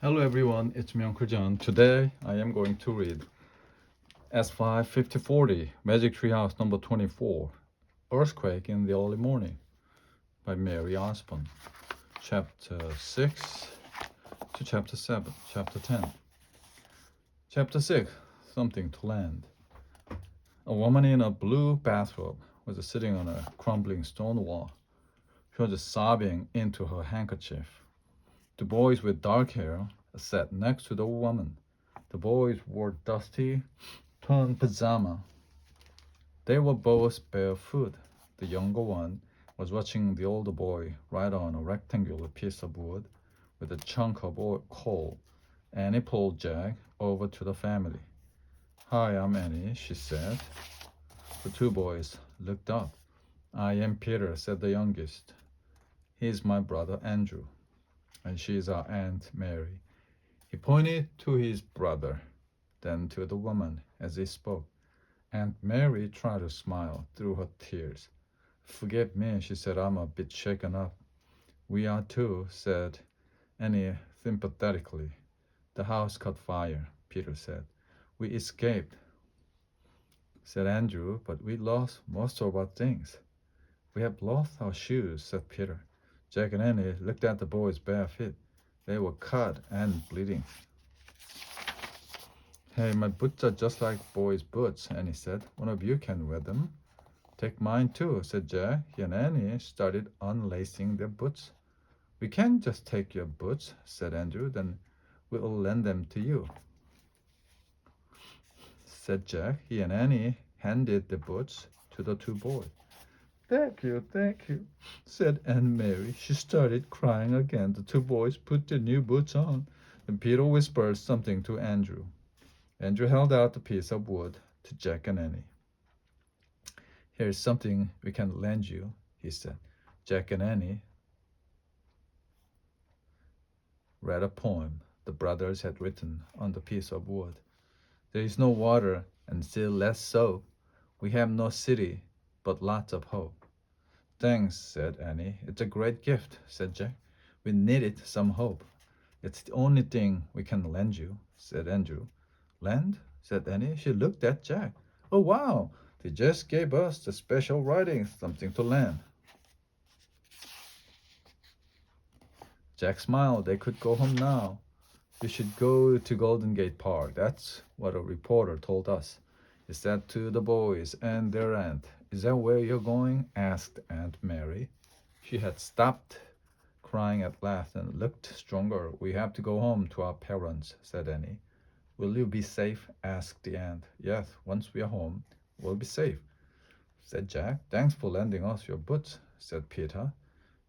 Hello everyone, it's me Uncle John. Today I am going to read S5 5040 Magic Treehouse number 24 Earthquake in the Early Morning by Mary Osborne. Chapter 6 to Chapter 7, Chapter 10. Chapter 6 Something to Land. A woman in a blue bathrobe was sitting on a crumbling stone wall. She was sobbing into her handkerchief. Two boys with dark hair sat next to the woman. The boys wore dusty, torn pajama. They were both barefoot. The younger one was watching the older boy write on a rectangular piece of wood with a chunk of coal. Annie pulled Jack over to the family. "Hi, I'm Annie," she said. The two boys looked up. "I am Peter," said the youngest. "He's my brother Andrew, and she's our Aunt Mary." He pointed to his brother, then to the woman as he spoke. Aunt Mary tried to smile through her tears. "Forgive me," she said. "I'm a bit shaken up." "We are too," said Annie sympathetically. "The house caught fire," Peter said. "We escaped," said Andrew, "but we lost most of our things." "We have lost our shoes," said Peter. Jack and Annie looked at the boys' bare feet. They were cut and bleeding. "Hey, my boots are just like boys' boots," Annie said. "One of you can wear them." "Take mine too," said Jack. He and Annie started unlacing their boots. "We can't just take your boots," said Andrew. "Then we'll lend them to you," said Jack. He and Annie handed the boots to the two boys. Thank you," said Aunt Mary. She started crying again. The two boys put their new boots on. Then Peter whispered something to Andrew. Andrew held out the piece of wood to Jack and Annie. "Here's something we can lend you," he said. Jack and Annie read a poem the brothers had written on the piece of wood. "There is no water and still less soap. We have no city, but lots of hope." "Thanks," said Annie. "It's a great gift," said Jack. "We needed some hope." "It's the only thing we can lend you," said Andrew. "Lend?" said Annie. She looked at Jack. "Oh, wow! They just gave us the special writing, something to lend." Jack smiled. They could go home now. "You should go to Golden Gate Park. That's what a reporter told us," he said to the boys and their aunt. "Is that where you're going?" asked Aunt Mary. She had stopped crying at last and looked stronger. "We have to go home to our parents," said Annie. "Will you be safe?" asked the aunt. "Yes, once we are home, we'll be safe," said Jack. "Thanks for lending us your boots," said Peter.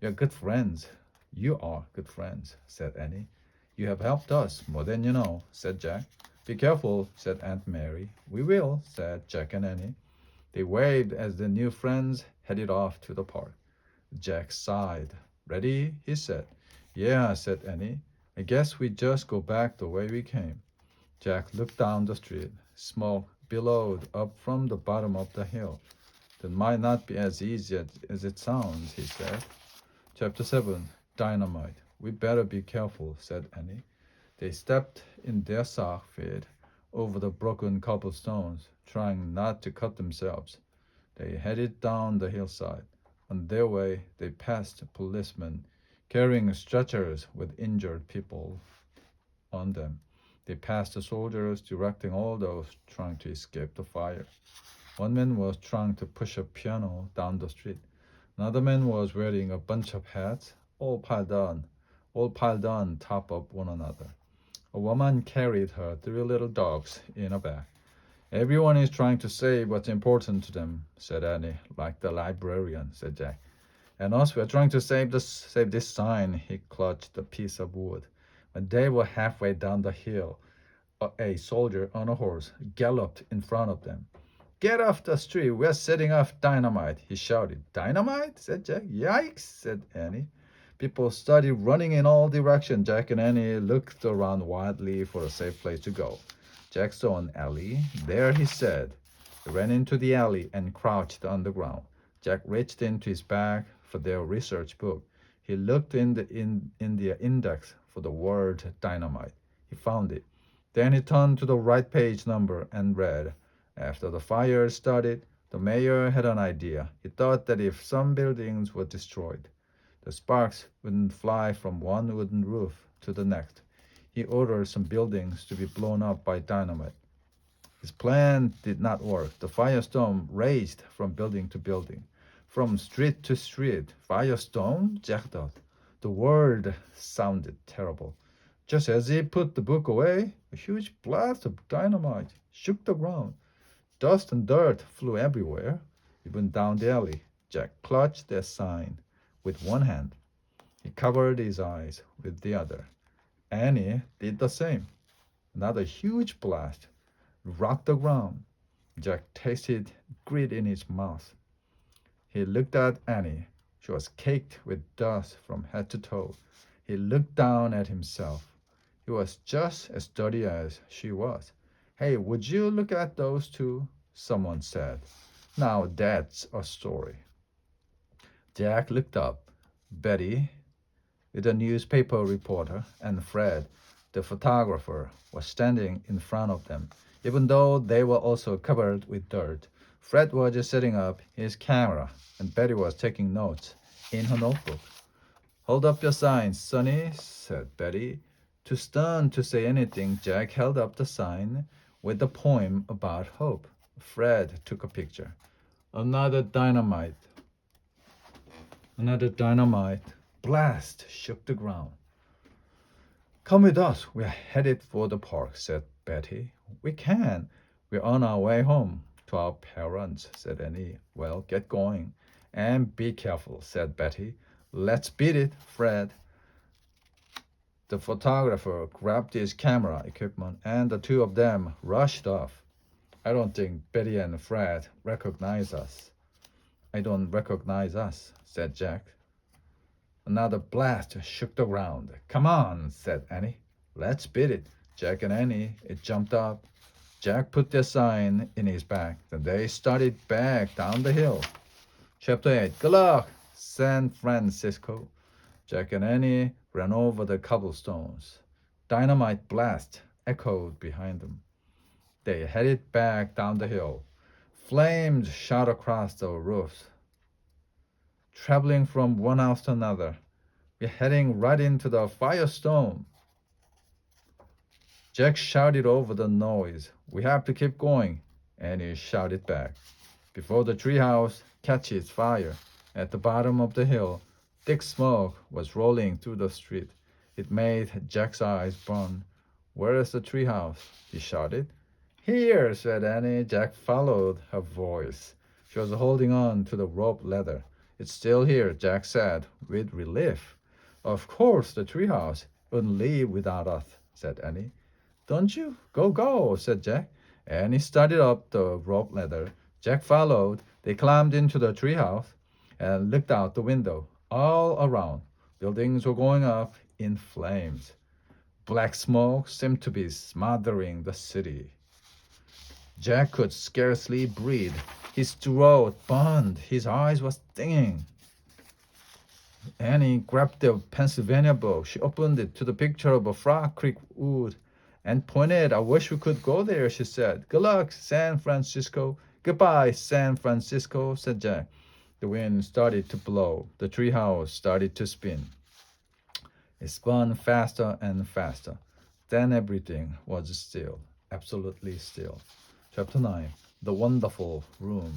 "You're good friends." "You are good friends," said Annie. "You have helped us more than you know," said Jack. "Be careful," said Aunt Mary. "We will," said Jack and Annie. They waved as the new friends headed off to the park. Jack sighed. "Ready?" he said. "Yeah," said Annie. "I guess we just go back the way we came." Jack looked down the street. Smoke billowed up from the bottom of the hill. "That might not be as easy as it sounds," he said. Chapter 7 Dynamite. "We better be careful," said Annie. They stepped in their sock feet over the broken cobblestones, trying not to cut themselves. They headed down the hillside. On their way, they passed policemen carrying stretchers with injured people on them. They passed the soldiers directing all those trying to escape the fire. One man was trying to push a piano down the street. Another man was wearing a bunch of hats, all piled on top of one another. A woman carried her three little dogs in a bag. "Everyone is trying to save what's important to them," said Annie. "Like the librarian," said Jack. "And us, we're trying to save this sign." He clutched a piece of wood. When they were halfway down the hill, a soldier on a horse galloped in front of them. "Get off the street, we're setting off dynamite," he shouted. "Dynamite?" said Jack. "Yikes," said Annie. People started running in all directions. Jack and Annie looked around wildly for a safe place to go. Jack saw an alley. "There," he said. He ran into the alley and crouched on the ground. Jack reached into his bag for their research book. He looked in the index for the word dynamite. He found it. Then he turned to the right page number and read. After the fire started, the mayor had an idea. He thought that if some buildings were destroyed, the sparks wouldn't fly from one wooden roof to the next. He ordered some buildings to be blown up by dynamite. His plan did not work. The firestorm raged from building to building, from street to street. Firestorm? Jack thought. The word sounded terrible. Just as he put the book away, a huge blast of dynamite shook the ground. Dust and dirt flew everywhere, even down the alley. Jack clutched the sign with one hand. He covered his eyes with the other. Annie did the same. Another huge blast rocked the ground. Jack tasted grit in his mouth. He looked at Annie. She was caked with dust from head to toe. He looked down at himself. He was just as dirty as she was. Hey, would you look at those two? Someone said. Now that's a story. Jack looked up. Betty, the newspaper reporter, and Fred, the photographer, was standing in front of them. Even though they were also covered with dirt, Fred was just setting up his camera, and Betty was taking notes in her notebook. Hold up your signs, Sonny, said Betty. Too stunned to say anything, Jack held up the sign with the poem about hope. Fred took a picture. Another dynamite blast shook the ground. Come with us. We're headed for the park, said Betty. We can. We're on our way home to our parents, said Annie. Well, get going. And be careful, said Betty. Let's beat it, Fred. The photographer grabbed his camera equipment and the two of them rushed off. I don't think Betty and Fred recognize us. I don't recognize us, said Jack. Another blast shook the ground. Come on, said Annie. Let's beat it. Jack and Annie jumped up. Jack put their sign in his bag. Then they started back down the hill. Chapter 8. Good luck, San Francisco. Jack and Annie ran over the cobblestones. Dynamite blast echoed behind them. They headed back down the hill. Flames shot across the roofs, traveling from one house to another. We're heading right into the firestorm. Jack shouted over the noise. We have to keep going. Annie shouted back. Before the treehouse catches fire, at the bottom of the hill, thick smoke was rolling through the street. It made Jack's eyes burn. Where is the treehouse? He shouted. Here, said Annie. Jack followed her voice. She was holding on to the rope ladder. It's still here, Jack said, with relief. Of course, the treehouse wouldn't leave without us, said Annie. Don't you? Go, go, said Jack. Annie started up the rope ladder. Jack followed. They climbed into the treehouse and looked out the window. All around, buildings were going up in flames. Black smoke seemed to be smothering the city. Jack could scarcely breathe. His throat burned. His eyes were stinging. Annie grabbed the Pennsylvania book. She opened it to the picture of a Frog Creek wood and pointed. I wish we could go there, she said. Good luck, San Francisco. Goodbye, San Francisco, said Jack. The wind started to blow. The treehouse started to spin. It spun faster and faster. Then everything was still, absolutely still. Chapter 9. The Wonderful Room.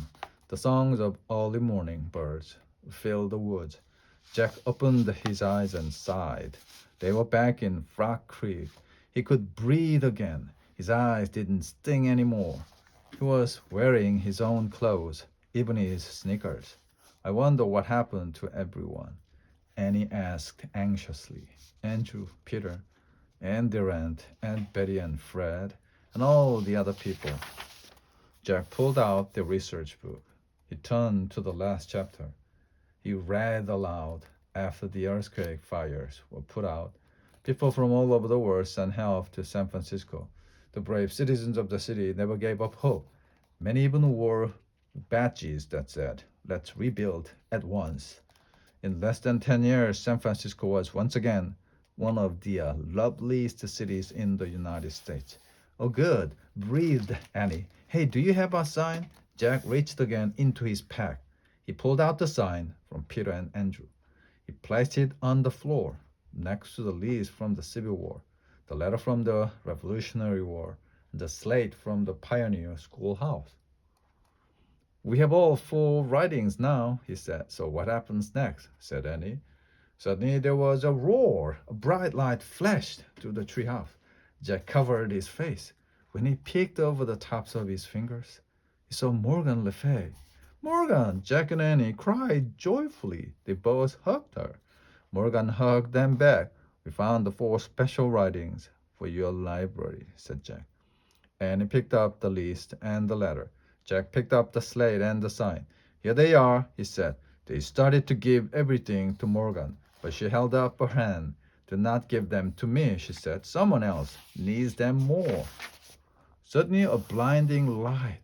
The songs of early morning birds filled the woods. Jack opened his eyes and sighed. They were back in Frog Creek. He could breathe again. His eyes didn't sting anymore. He was wearing his own clothes, even his sneakers. I wonder what happened to everyone, Annie asked anxiously. Andrew, Peter, and their aunt, and Betty and Fred, and all the other people. Jack pulled out the research book. He turned to the last chapter. He read aloud. After the earthquake fires were put out, people from all over the world sent help to San Francisco. The brave citizens of the city never gave up hope. Many even wore badges that said, "Let's rebuild at once." In less than 10 years, San Francisco was once again one of the loveliest cities in the United States. Oh, good, breathed Annie. Hey, do you have a sign? Jack reached again into his pack. He pulled out the sign from Peter and Andrew. He placed it on the floor next to the list from the Civil War, the letter from the Revolutionary War, and the slate from the Pioneer Schoolhouse. We have all four writings now, he said. So what happens next? Said Annie. Suddenly there was a roar. A bright light flashed through the treehouse. Jack covered his face. When he peeked over the tops of his fingers, he saw Morgan Le Fay. Morgan! Jack and Annie cried joyfully. They both hugged her. Morgan hugged them back. We found the four special writings for your library, said Jack. Annie picked up the list and the letter. Jack picked up the slate and the sign. Here they are, he said. They started to give everything to Morgan, but she held up her hand. Do not give them to me, she said. Someone else needs them more. Suddenly a blinding light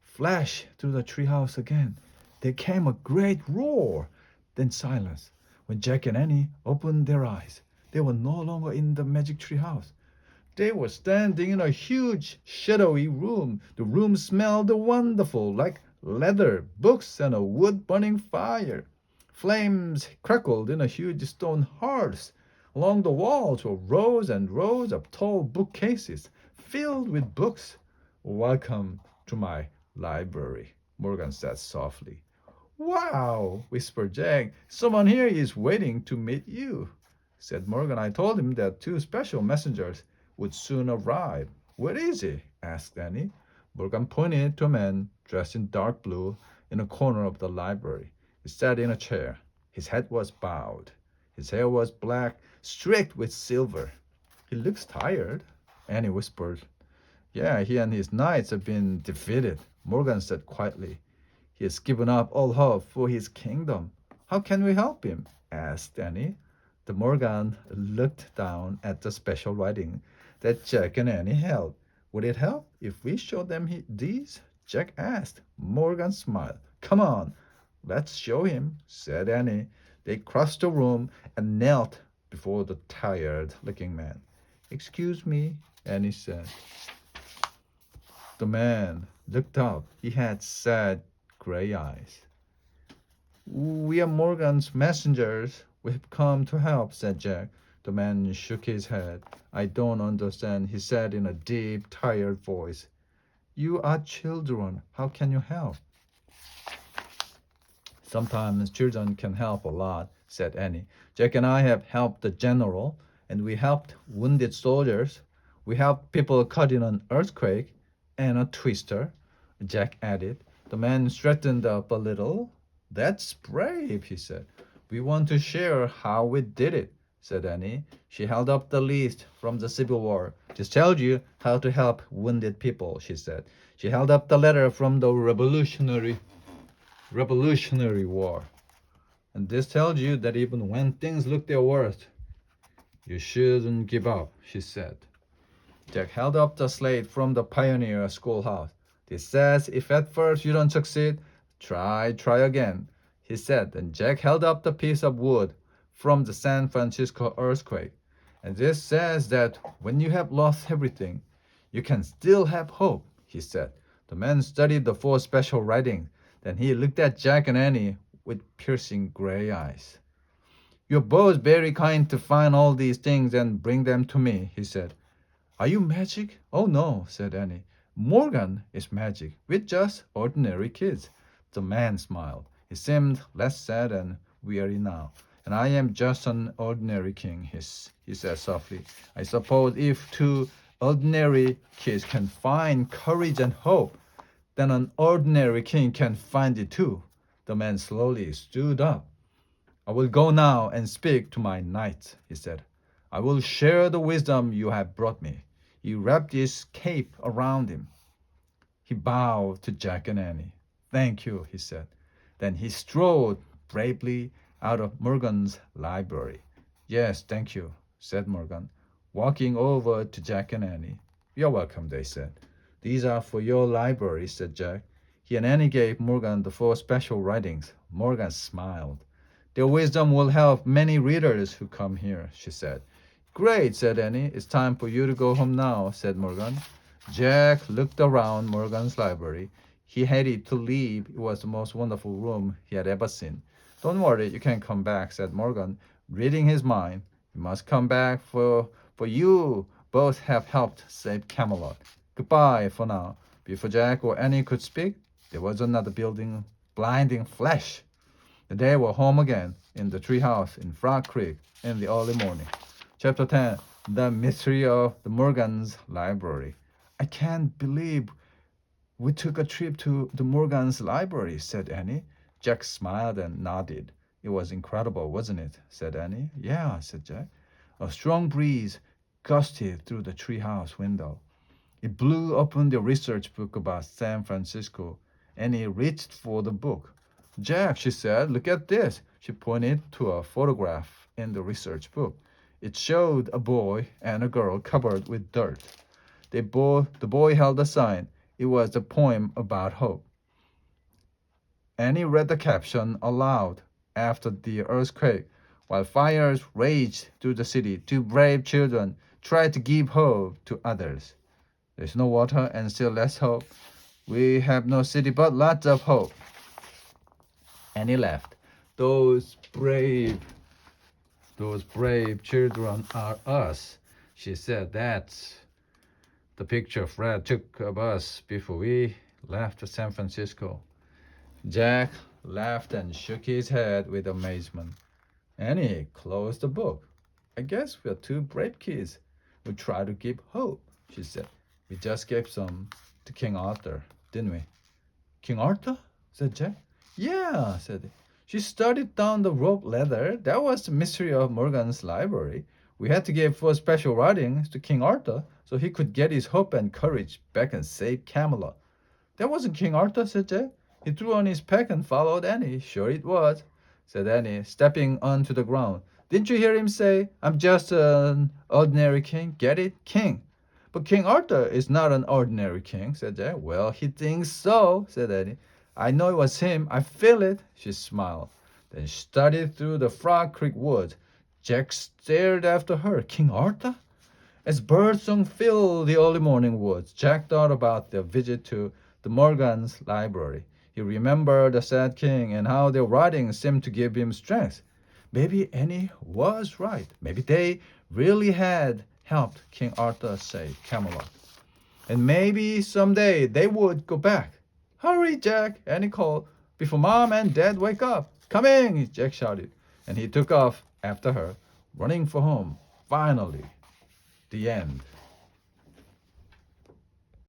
flashed through the treehouse again. There came a great roar, then silence. When Jack and Annie opened their eyes, they were no longer in the magic treehouse. They were standing in a huge, shadowy room. The room smelled wonderful, like leather, books, and a wood-burning fire. Flames crackled in a huge stone hearth. Along the walls were rows and rows of tall bookcases filled with books. Welcome to my library, Morgan said softly. Wow, whispered Jack. Someone here is waiting to meet you, said Morgan. I told him that two special messengers would soon arrive. Where is he? Asked Annie. Morgan pointed to a man dressed in dark blue in a corner of the library. He sat in a chair. His head was bowed. His hair was black, streaked with silver. He looks tired, Annie whispered. Yeah, he and his knights have been defeated, Morgan said quietly. He has given up all hope for his kingdom. How can we help him? Asked Annie. The Morgan looked down at the special writing that Jack and Annie held. Would it help if we showed them these? Jack asked. Morgan smiled. Come on, let's show him, said Annie. They crossed the room and knelt before the tired-looking man. Excuse me, Annie said. The man looked up. He had sad gray eyes. We are Morgan's messengers. We've come to help, said Jack. The man shook his head. I don't understand, he said in a deep, tired voice. You are children. How can you help? Sometimes children can help a lot, said Annie. Jack and I have helped the general, and we helped wounded soldiers. We helped people caught in an earthquake and a twister, Jack added. The man straightened up a little. That's brave, he said. We want to share how we did it, said Annie. She held up the list from the Civil War. This tells you how to help wounded people, she said. She held up the letter from the Revolutionary War. And this tells you that even when things look their worst, you shouldn't give up, she said. Jack held up the slate from the Pioneer Schoolhouse. This says if at first you don't succeed, try again, he said. And Jack held up the piece of wood from the San Francisco earthquake. And this says that when you have lost everything, you can still have hope, he said. The man studied the four special writings. Then he looked at Jack and Annie with piercing gray eyes. You're both very kind to find all these things and bring them to me, he said. Are you magic? Oh no, said Annie. Morgan is magic. We're just ordinary kids. The man smiled. He seemed less sad and weary now. And I am just an ordinary king, he said softly. I suppose if two ordinary kids can find courage and hope, then an ordinary king can find it too. The man slowly stood up. I will go now and speak to my knights, he said. I will share the wisdom you have brought me. He wrapped his cape around him. He bowed to Jack and Annie. Thank you, he said. Then he strode bravely out of Morgan's library. Yes, thank you, said Morgan, walking over to Jack and Annie. You're welcome, they said. These are for your library, said Jack. He and Annie gave Morgan the four special writings. Morgan smiled. Their wisdom will help many readers who come here, she said. Great, said Annie. It's time for you to go home now, said Morgan. Jack looked around Morgan's library. He hated to leave. It was the most wonderful room he had ever seen. Don't worry, you can come back, said Morgan, reading his mind. You must come back for you both have helped save Camelot. Goodbye for now. Before Jack or Annie could speak, there was another blinding flash. They were home again, in the treehouse in Frog Creek, in the early morning. Chapter 10, The Mystery of the Morgan's Library. I can't believe we took a trip to the Morgan's library, said Annie. Jack smiled and nodded. It was incredible, wasn't it? Said Annie. Yeah, said Jack. A strong breeze gusted through the treehouse window. It blew open the research book about San Francisco. Annie reached for the book. Jack, she said, look at this. She pointed to a photograph in the research book. It showed a boy and a girl covered with dirt. The boy held a sign. It was a poem about hope. Annie read the caption aloud. After the earthquake, while fires raged through the city, two brave children tried to give hope to others. There's no water and still less hope. We have no city but lots of hope. Annie laughed. Those brave children are us. She said, that's the picture Fred took of us before we left San Francisco. Jack laughed and shook his head with amazement. Annie closed the book. I guess we're two brave kids who try to give hope, she said. We just gave some to King Arthur, didn't we? King Arthur? Said Jack. Yeah, said he. She started down the rope ladder. That was the mystery of Morgan's library. We had to give 4 special writings to King Arthur so he could get his hope and courage back and save Camelot. That wasn't King Arthur, said Jack. He threw on his pack and followed Annie. Sure it was, said Annie, stepping onto the ground. Didn't you hear him say, I'm just an ordinary king? Get it? King. But King Arthur is not an ordinary king, said Jack. Well, he thinks so, said Annie. I know it was him. I feel it, she smiled. Then she started through the Frog Creek woods. Jack stared after her. King Arthur? As birdsong filled the early morning woods, Jack thought about their visit to the Morgan's library. He remembered the sad king and how their writings seemed to give him strength. Maybe Annie was right. Maybe they really had helped King Arthur save Camelot. And maybe someday they would go back. Hurry, Jack, Annie called, before Mom and Dad wake up. Coming, Jack shouted, and he took off after her, running for home. Finally, the end.